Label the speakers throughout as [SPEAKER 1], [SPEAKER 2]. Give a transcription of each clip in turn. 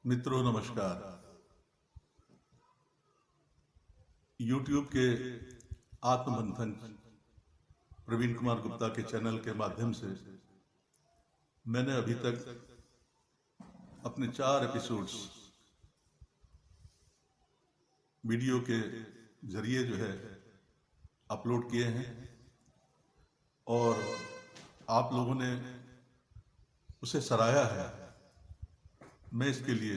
[SPEAKER 1] मित्रों नमस्कार। YouTube के आत्ममंथन प्रवीण कुमार गुप्ता के चैनल के माध्यम से मैंने अभी तक अपने 4 एपिसोड्स वीडियो के जरिए अपलोड किए हैं और आप लोगों ने उसे सराहा है। मैं इसके लिए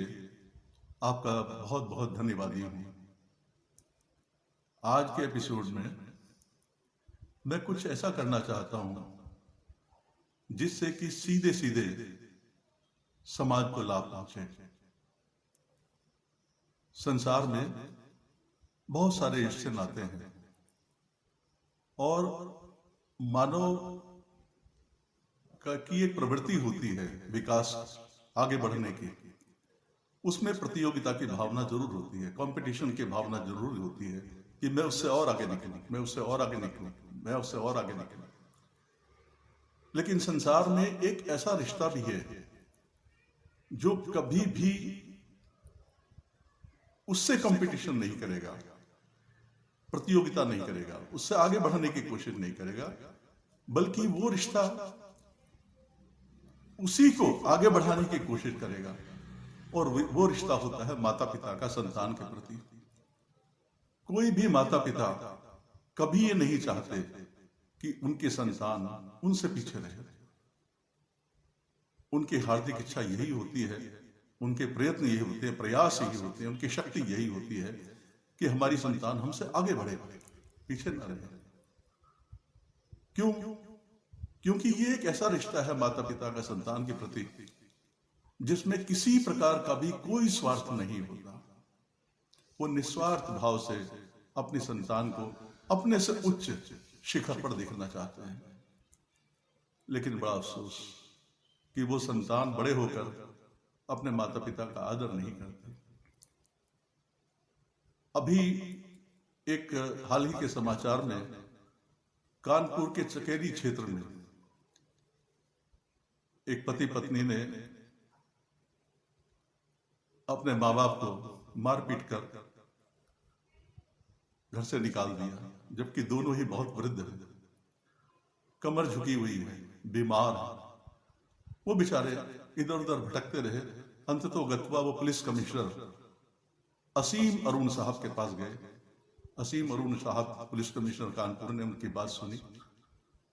[SPEAKER 1] आपका बहुत बहुत धन्यवादी हूँ। आज के एपिसोड में मैं कुछ ऐसा करना चाहता हूँ जिससे कि सीधे सीधे समाज को लाभ पहुंचे। संसार में बहुत सारे रिश्ते नाते हैं और मानव की एक प्रवृत्ति होती है विकास आगे बढ़ने की। उसमें प्रतियोगिता की भावना जरूर होती है, कंपटीशन की भावना जरूर होती है कि मैं उससे और आगे निकलूं, मैं उससे और आगे निकलूं, मैं उससे और आगे निकलूं। लेकिन संसार में एक ऐसा रिश्ता भी है जो कभी भी उससे कंपटीशन नहीं करेगा, प्रतियोगिता नहीं करेगा, उससे आगे बढ़ने की कोशिश नहीं करेगा, बल्कि वो रिश्ता उसी को आगे बढ़ाने की कोशिश करेगा। और वो रिश्ता होता है माता पिता का संतान के प्रति। कोई भी माता पिता कभी ये नहीं चाहते कि उनके संतान उनसे पीछे रहे। उनकी हार्दिक इच्छा यही होती है, उनके प्रयत्न यही होते हैं, प्रयास यही होते हैं, उनकी शक्ति यही होती है कि हमारी संतान हमसे आगे बढ़े, पीछे न रहे। क्यों? क्योंकि ये एक ऐसा रिश्ता है माता पिता का संतान के प्रति जिसमें किसी प्रकार का भी कोई स्वार्थ नहीं होता। वो निस्वार्थ भाव से अपनी संतान को अपने से उच्च शिखर पर देखना चाहते हैं। लेकिन बड़ा अफसोस कि वो संतान बड़े होकर अपने माता पिता का आदर नहीं करते। अभी एक हाल ही के समाचार में कानपुर के चकेरी क्षेत्र में एक पति पत्नी ने अपने माँ बाप को मारपीट कर घर से निकाल दिया, जबकि दोनों ही बहुत वृद्ध हैं, कमर झुकी हुई है, बीमार है। वो बेचारे इधर उधर भटकते रहे। अंततः गत्वा वो पुलिस कमिश्नर असीम अरुण साहब के पास गए। असीम अरुण साहब पुलिस कमिश्नर कानपुर ने उनकी बात सुनी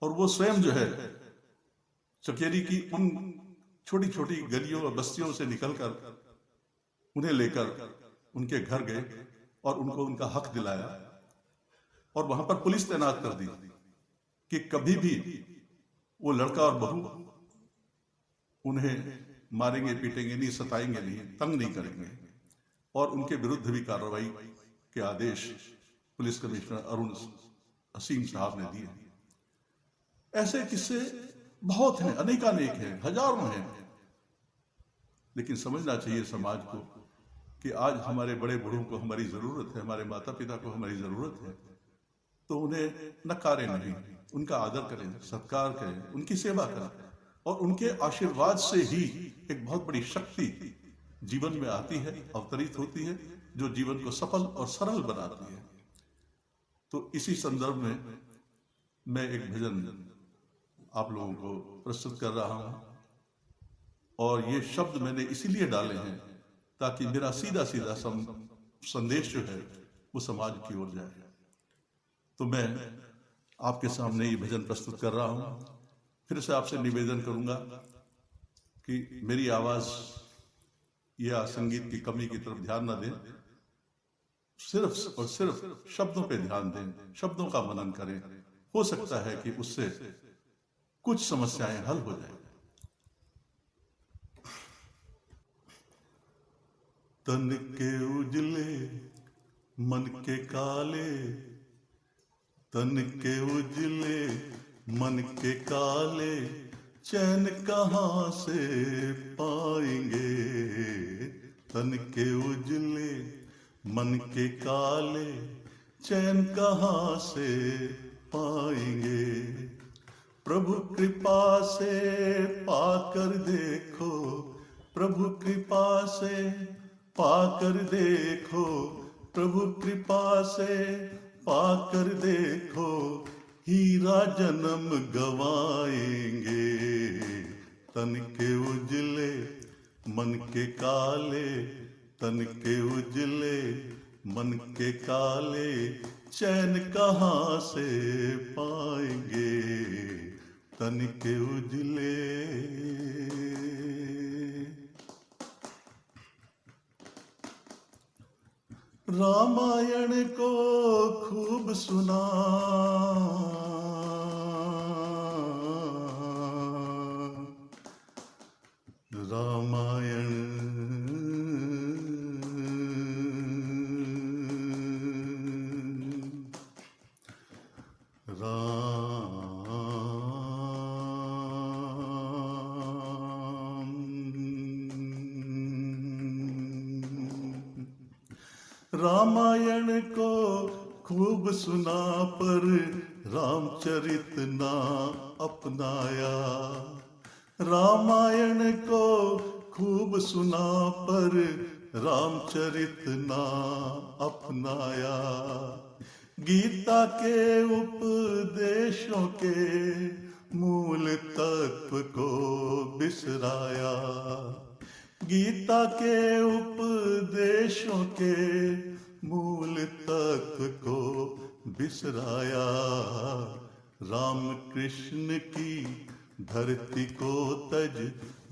[SPEAKER 1] और वो स्वयं चकेरी की उन छोटी छोटी गलियों और बस्तियों से निकलकर उन्हें लेकर उनके घर गए और उनको उनका हक दिलाया और वहां पर पुलिस तैनात कर दी कि कभी भी वो लड़का और बहू उन्हें मारेंगे, पीटेंगे नहीं, सताएंगे नहीं, तंग नहीं करेंगे। और उनके विरुद्ध भी कार्रवाई के आदेश पुलिस कमिश्नर अरुण असीम साहब ने दिए। ऐसे किस्से बहुत हैं, अनेकानेक हैं, हजारों हैं। लेकिन समझना चाहिए समाज को कि आज हमारे बड़े बूढ़ों को हमारी जरूरत है, हमारे माता पिता को हमारी जरूरत है, तो उन्हें नकारें नहीं, उनका आदर करें, सत्कार करें, उनकी सेवा करें। और उनके आशीर्वाद से ही एक बहुत बड़ी शक्ति जीवन में आती है, अवतरित होती है, जो जीवन को सफल और सरल बनाती है। तो इसी संदर्भ में मैं एक भजन आप लोगों को प्रस्तुत कर रहा हूं और ये शब्द मैंने इसीलिए डाले हैं ताकि मेरा सीधा सीधा संदेश वो समाज की ओर जाए। तो मैं आपके सामने ये भजन प्रस्तुत कर रहा हूं। फिर से आपसे निवेदन करूंगा कि मेरी आवाज या संगीत की कमी की तरफ ध्यान न दें, सिर्फ और सिर्फ शब्दों पे ध्यान दें, शब्दों का मनन करें। हो सकता है कि उससे कुछ समस्याएं हल हो जाए। तन के उजले मन के काले, तन के उजले मन के काले, चैन कहाँ से पाएंगे। तन के उजले मन के काले, चैन कहाँ से पाएंगे। प्रभु कृपा से पाकर देखो, प्रभु कृपा से पाकर देखो, प्रभु कृपा से पाकर देखो, हीरा जन्म गवाएंगे। तन के उजले मन के काले, तन के उजले मन के काले, चैन कहाँ से पाएंगे। तन के उजले। रामायण को खूब सुना, रामायण रामायण को खूब सुना पर रामचरित ना अपनाया। रामायण को खूब सुना पर रामचरित ना अपनाया। गीता के उपदेशों के मूल तत्व को बिसराया। गीता के उपदेशों के मूल तत्व को बिसराया। राम कृष्ण की धरती को तज,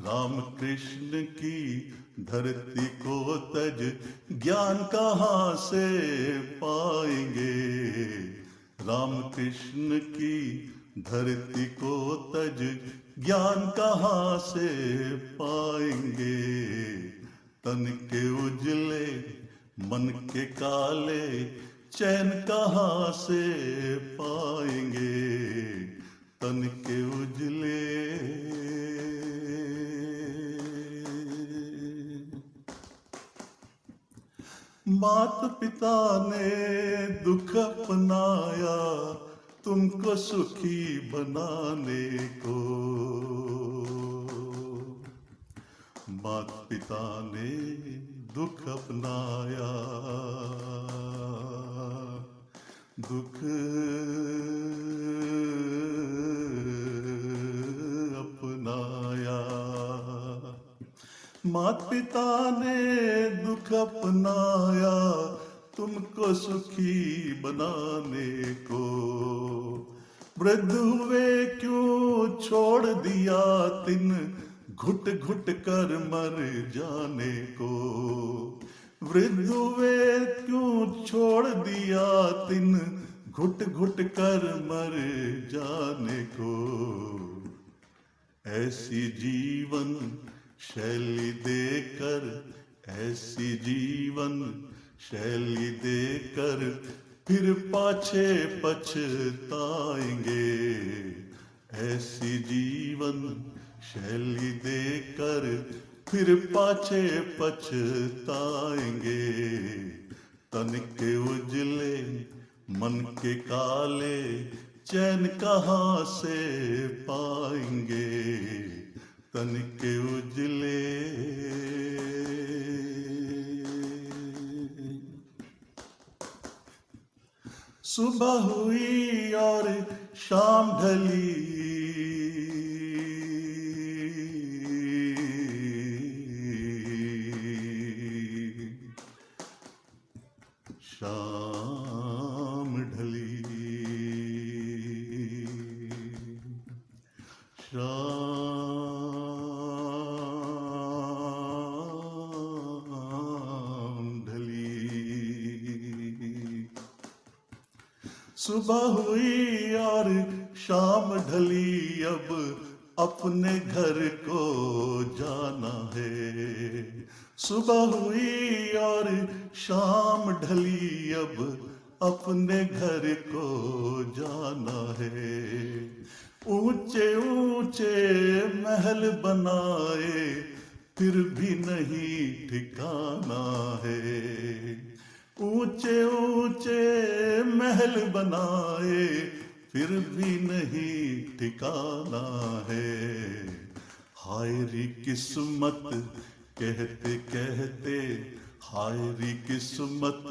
[SPEAKER 1] राम कृष्ण की धरती को तज, ज्ञान कहाँ से पाएंगे। राम कृष्ण की धरती को तज, ज्ञान कहाँ से पाएंगे। तन के उजले मन के काले, चैन कहाँ से पाएंगे। तन के उजले। मात पिता ने दुख अपनाया तुमको सुखी बनाने को। मात पिता ने दुख अपनाया, दुख अपनाया। मात पिता ने दुख अपनाया तुमको सुखी बनाने को। वृद्ध हुए क्यों छोड़ दिया तिन, घुट घुट कर मर जाने को। वृद्ध हुए क्यों छोड़ दिया तिन, घुट घुट कर मर जाने को। ऐसी जीवन शैली देकर, ऐसी जीवन शैली देकर, फिर पाछे पछताएंगे। ऐसी जीवन शैली देकर, फिर पाछे पछताएंगे। तन के उजले मन के काले, चैन कहाँ से पाएंगे। तन के उजले। सुबह हुई और शाम ढली, शाम ढली, शाम ढली। सुबह हुई और शाम ढली, अब अपने घर को जाना है। सुबह हुई और शाम ढली, अब अपने घर को जाना है। ऊंचे ऊंचे महल बनाए, फिर भी नहीं ठिकाना है। ऊंचे ऊंचे महल बनाए, फिर भी नहीं ठिकाना है। हाय री किस्मत कहते कहते हाय री किस्मत,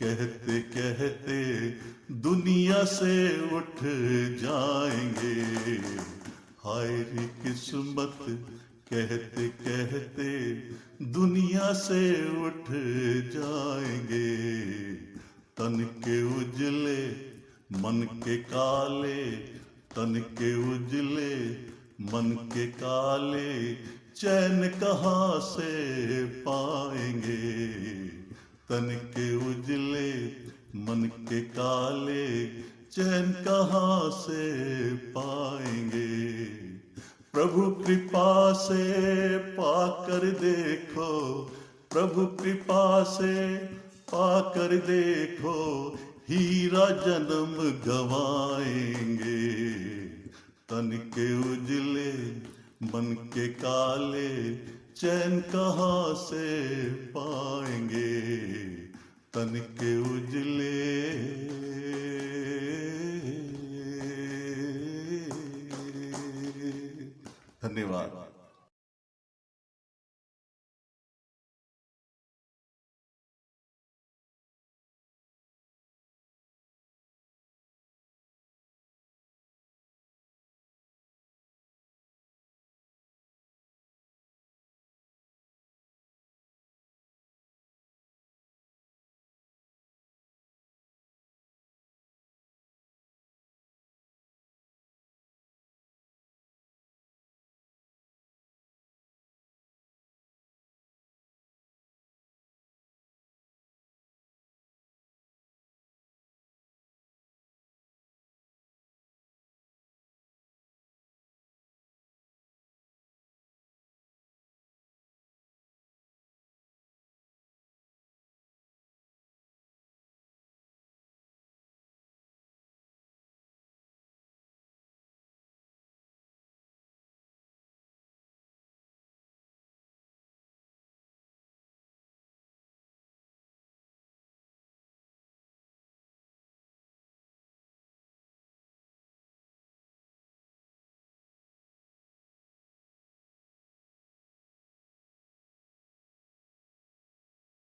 [SPEAKER 1] कहते कहते दुनिया से उठ जाएंगे। हाय री किस्मत, कहते कहते दुनिया से उठ जाएंगे। तन के उजले मन के काले, तन के उजले मन के काले, चैन कहाँ से पाएंगे। तन के उजले मन के काले, चैन कहाँ से पाएंगे। प्रभु कृपा से पाकर देखो, प्रभु कृपा से पाकर देखो, हीरा जन्म गवाएंगे। तन के उजले मन के काले, चैन कहाँ से पाएंगे। तन के उजले